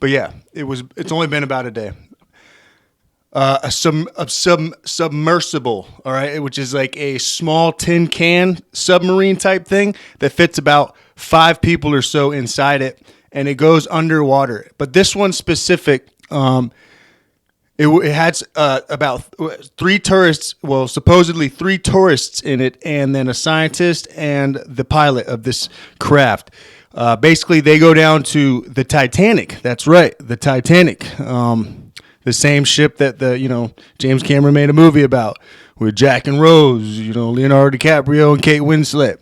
But yeah, it's only been about a day. Submersible, all right, which is like a small tin can submarine type thing that fits about 5 people or so inside it, and it goes underwater. But this one specific, it had about 3 tourists, well, supposedly 3 tourists in it, and then a scientist and the pilot of this craft. Basically, they go down to the Titanic. That's right, the Titanic. The same ship that James Cameron made a movie about with Jack and Rose, Leonardo DiCaprio and Kate Winslet.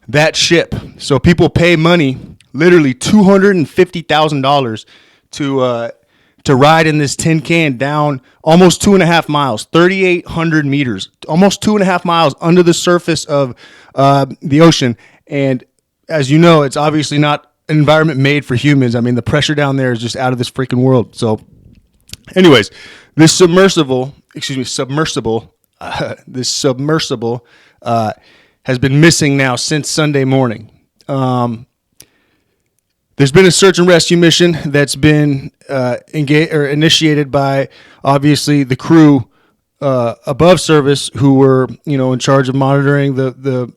That ship. So people pay money, literally $250,000 to ride in this tin can down almost 2.5 miles, 3,800 meters, almost 2.5 miles under the surface of the ocean. And as you know, it's obviously not an environment made for humans. I mean, the pressure down there is just out of this freaking world. So anyways, this submersible has been missing now since Sunday morning. There's been a search and rescue mission that's been initiated by, obviously, the crew above service who were, in charge of monitoring the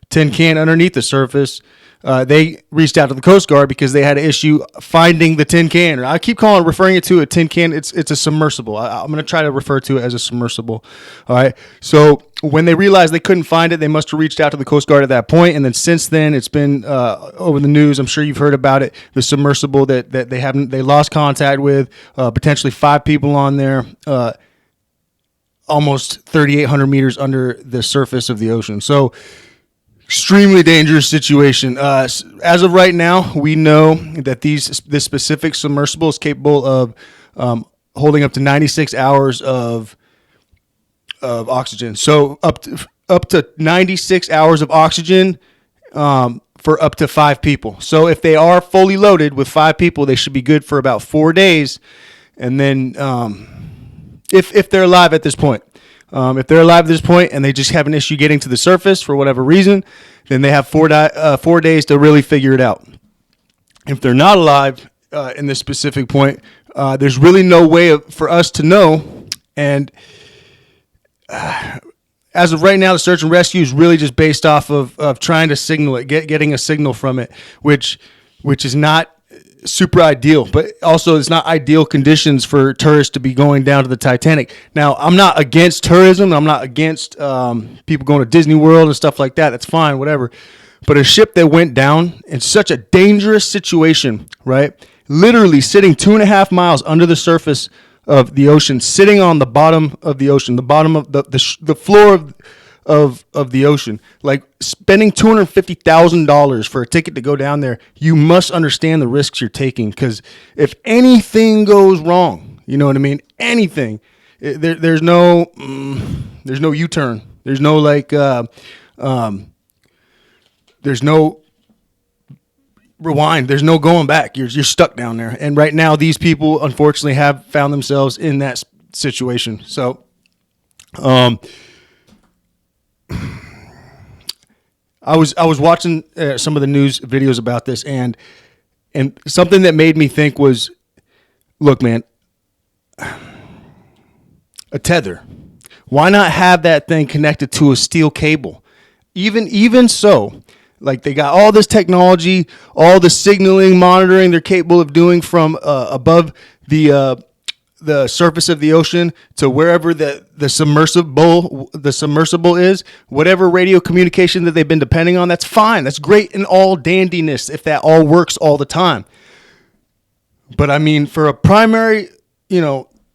tin can underneath the surface. They reached out to the Coast Guard because they had an issue finding the tin can. I keep referring it to a tin can. It's a submersible. I'm going to try to refer to it as a submersible. All right. So when they realized they couldn't find it, they must have reached out to the Coast Guard at that point. And then since then, it's been over the news. I'm sure you've heard about it. The submersible that they lost contact with, potentially 5 people on there, almost 3,800 meters under the surface of the ocean. So extremely dangerous situation. As of right now, we know that this specific submersible is capable of holding up to 96 hours of oxygen. So up to 96 hours of oxygen for up to 5 people. So if they are fully loaded with 5 people, they should be good for about 4 days. And then if they're alive at this point. If they're alive at this point and they just have an issue getting to the surface for whatever reason, then they have 4 days to really figure it out. If they're not alive in this specific point, there's really no way for us to know. And as of right now, the search and rescue is really just based off of trying to signal it, getting a signal from it, which is not super ideal, but also it's not ideal conditions for tourists to be going down to the Titanic. Now, I'm not against tourism. I'm not against people going to Disney World and stuff like that. That's fine, whatever. But a ship that went down in such a dangerous situation, right? Literally sitting 2.5 miles under the surface of the ocean, sitting on the bottom of the ocean, the bottom of the floor of the ocean, like spending $250,000 for a ticket to go down there. You must understand the risks you're taking, because if anything goes wrong, you know what I mean? Anything, there's no U-turn. There's no there's no rewind. There's no going back. You're stuck down there. And right now, these people unfortunately have found themselves in that situation. So, I was watching some of the news videos about this, and something that made me think was, look, man, a tether. Why not have that thing connected to a steel cable? Even so, like, they got all this technology, all the signaling, monitoring they're capable of doing from above the surface of the ocean to wherever the submersible is, whatever radio communication that they've been depending on. That's fine. That's great in all dandiness if that all works all the time. But I mean, for a primary,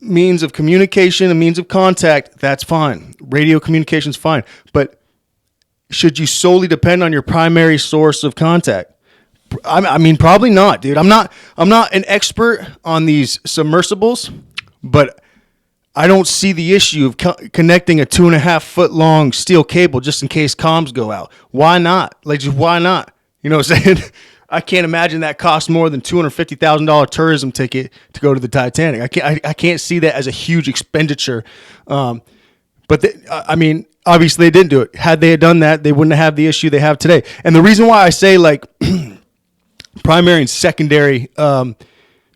means of communication, a means of contact, that's fine. Radio communication is fine. But should you solely depend on your primary source of contact? I mean, probably not, dude. I'm not an expert on these submersibles, but I don't see the issue of connecting a 2.5 foot long steel cable just in case comms go out. Why not? Like, just why not? You know what I'm saying? I can't imagine that costs more than $250,000 tourism ticket to go to the Titanic. I can't see that as a huge expenditure. But I mean, obviously they didn't do it. Had they done that, they wouldn't have the issue they have today. And the reason why I say, like, primary and secondary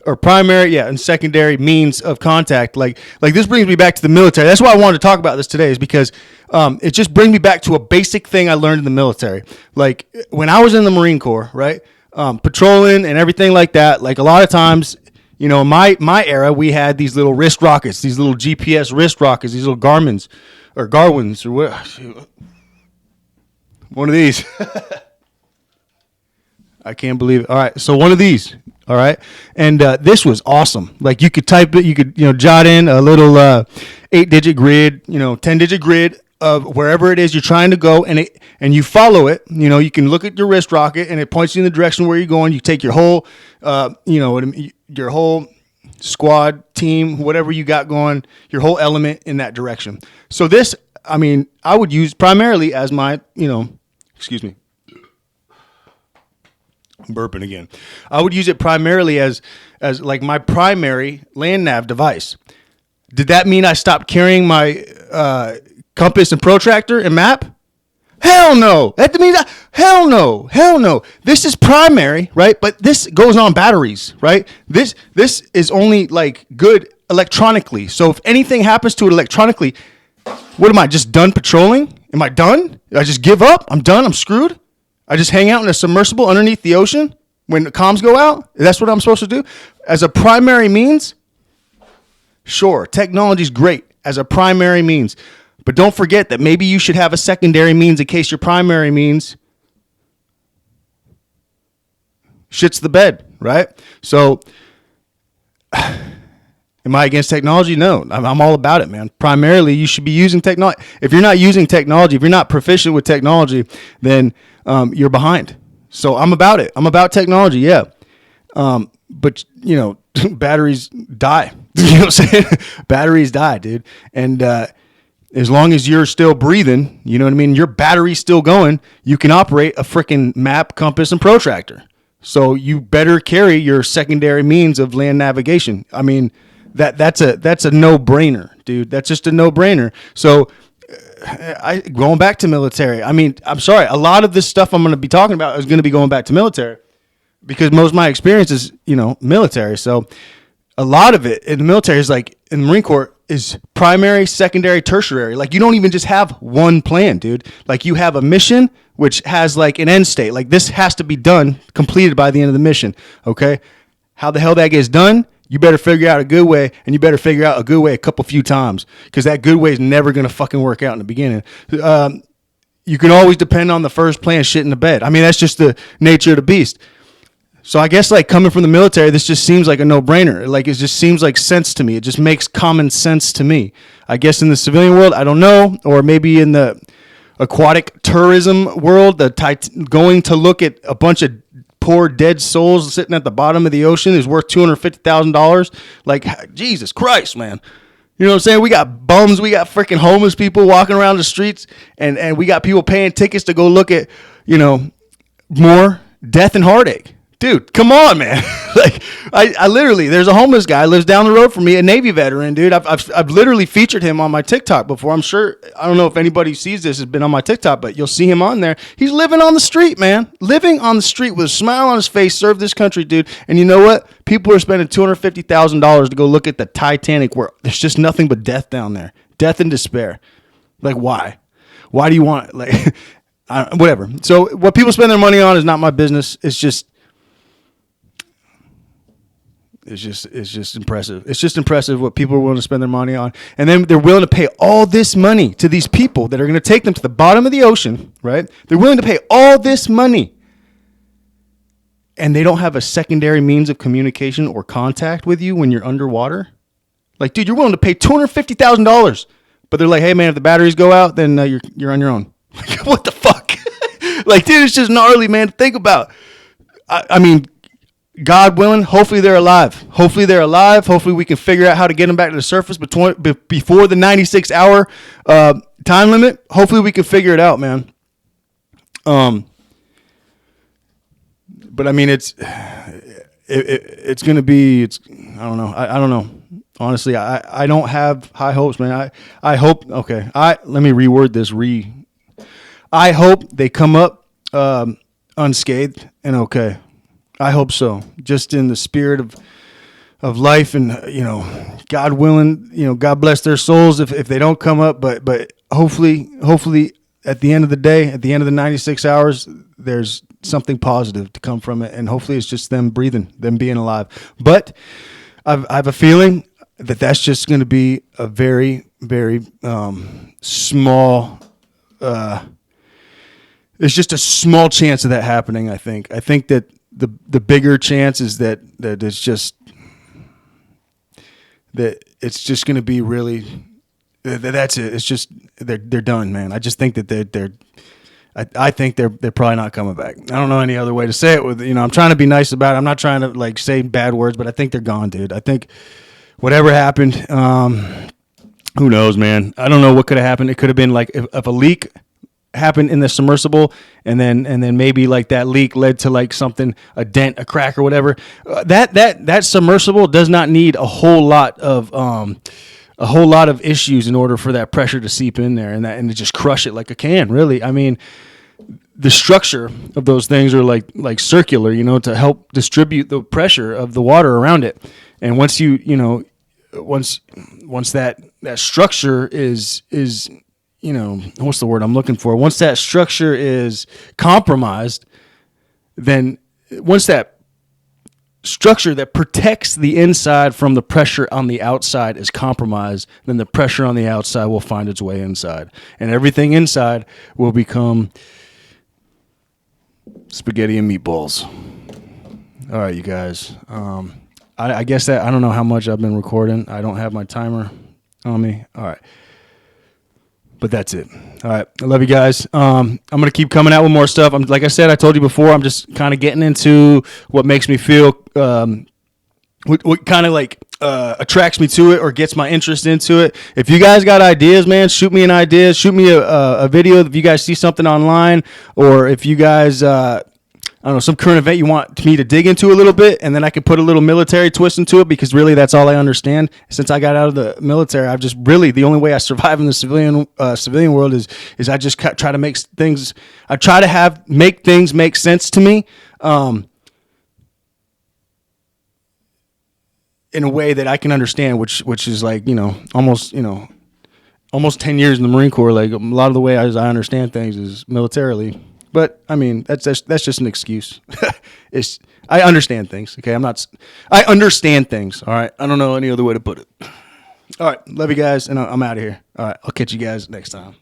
or primary, yeah, and secondary means of contact. Like this brings me back to the military. That's why I wanted to talk about this today, is because it just brings me back to a basic thing I learned in the military. Like when I was in the Marine Corps, right, patrolling and everything like that. Like a lot of times, you know, my era, we had these little wrist rockets, these little GPS wrist rockets, these little Garmins or Garwins or what. One of these. I can't believe it. All right, so one of these. All right, and this was awesome. Like you could type it, you could jot in a little 8-digit grid, 10-digit grid of wherever it is you're trying to go, and you follow it. You can look at your wrist rocket, and it points you in the direction where you're going. You take your whole, your whole squad, team, whatever you got going, your whole element in that direction. So this, I would use primarily as my, excuse me. I'm burping again. I would use it primarily as like my primary land nav device. Did that mean I stopped carrying my compass and protractor and map? Hell no. That means hell no. This is primary, right? But this goes on batteries, right? This is only like good electronically. So if anything happens to it electronically, what am I, just done patrolling? Am I done? I just give up? I'm done? I'm screwed? I just hang out in a submersible underneath the ocean when the comms go out? That's what I'm supposed to do? As a primary means? Sure, technology's great as a primary means. But don't forget that maybe you should have a secondary means in case your primary means shits the bed, right? So, am I against technology? No, I'm all about it, man. Primarily, you should be using technology. If you're not using technology, if you're not proficient with technology, then you're behind. So I'm about it. I'm about technology, yeah. But, batteries die. You know what I'm saying? Batteries die, dude. And as long as you're still breathing, you know what I mean? Your battery's still going, you can operate a freaking map, compass, and protractor. So you better carry your secondary means of land navigation. That's a no-brainer, dude. That's just a no-brainer. So going back to military, I'm sorry, a lot of this stuff I'm going to be talking about is going to be going back to military because most of my experience is, military. So a lot of it in the military is like in the Marine Corps is primary, secondary, tertiary. Like you don't even just have one plan, dude. Like you have a mission which has like an end state. Like this has to be done, completed by the end of the mission. Okay. How the hell that gets done? You better figure out a good way, and you better figure out a good way a few times because that good way is never going to fucking work out in the beginning. You can always depend on the first plan shit in the bed. That's just the nature of the beast. So I guess like coming from the military, this just seems like a no-brainer. Like it just seems like sense to me. It just makes common sense to me. I guess in the civilian world, I don't know, or maybe in the aquatic tourism world, going to look at a bunch of poor dead souls sitting at the bottom of the ocean is worth $250,000. Like, Jesus Christ, man. You know what I'm saying? We got bums. We got freaking homeless people walking around the streets. And we got people paying tickets to go look at, more death and heartache. Dude, come on, man. Like, I literally, there's a homeless guy lives down the road from me, a Navy veteran, dude. I've literally featured him on my TikTok before. I'm sure, I don't know if anybody sees this has been on my TikTok, but you'll see him on there. He's living on the street, man. Living on the street with a smile on his face, serve this country, dude. And you know what? People are spending $250,000 to go look at the Titanic where there's just nothing but death down there. Death and despair. Like, why? Why do you want, like, whatever. So what people spend their money on is not my business. It's just impressive. It's just impressive what people are willing to spend their money on. And then they're willing to pay all this money to these people that are going to take them to the bottom of the ocean, right? They're willing to pay all this money. And they don't have a secondary means of communication or contact with you when you're underwater. Like, dude, you're willing to pay $250,000. But they're like, hey, man, if the batteries go out, then you're on your own. Like, what the fuck? Like, dude, it's just gnarly, man, to think about. God willing, hopefully they're alive. Hopefully we can figure out how to get them back to the surface before the 96-hour time limit. Hopefully we can figure it out, man. But it's going to be. I don't know. I don't know. Honestly, I don't have high hopes, man. I hope. Okay. Let me reword this. I hope they come up unscathed and okay. I hope so. Just in the spirit of of life, and God willing, God bless their souls if they don't come up, but hopefully at the end of the day, at the end of the 96 hours, there's something positive to come from it, and hopefully it's just them breathing, them being alive. But I have a feeling that that's just going to be a very, very small. There's just a small chance of that happening. I think that the bigger chance is that it's just going to be really. That's it. It's just they're done, man. I just think that they're. I think they're probably not coming back. I don't know any other way to say it. I'm trying to be nice about it. I'm not trying to say bad words, but I think they're gone, dude. I think whatever happened, who knows, man. I don't know what could have happened. It could have been if a leak happened in the submersible, and then maybe that leak led to something, a dent, a crack, or whatever. That submersible does not need a whole lot of issues in order for that pressure to seep in there and to just crush it like a can. Really, I mean, the structure of those things are like circular, to help distribute the pressure of the water around it. And once once that structure is what's the word I'm looking for? Once that structure is compromised, then once that structure that protects the inside from the pressure on the outside is compromised, then the pressure on the outside will find its way inside, and everything inside will become spaghetti and meatballs. All right, you guys. I guess that I don't know how much I've been recording. I don't have my timer on me. All right. But that's it. All right. I love you guys. I'm going to keep coming out with more stuff. Like I said, I told you before, I'm just kind of getting into what makes me feel, what kind of attracts me to it or gets my interest into it. If you guys got ideas, man, shoot me an idea. Shoot me a video if you guys see something online, or if you guys, I don't know, some current event you want me to dig into a little bit, and then I can put a little military twist into it, because really that's all I understand. Since I got out of the military, I've just really, the only way I survive in the civilian world is I just try to make things, I try to make things make sense to me in a way that I can understand, which is almost 10 years in the Marine Corps. Like, a lot of the way I understand things is militarily. But I mean, that's just an excuse. I understand things. Okay, I understand things. All right, I don't know any other way to put it. All right, love you guys, and I'm out of here. All right, I'll catch you guys next time.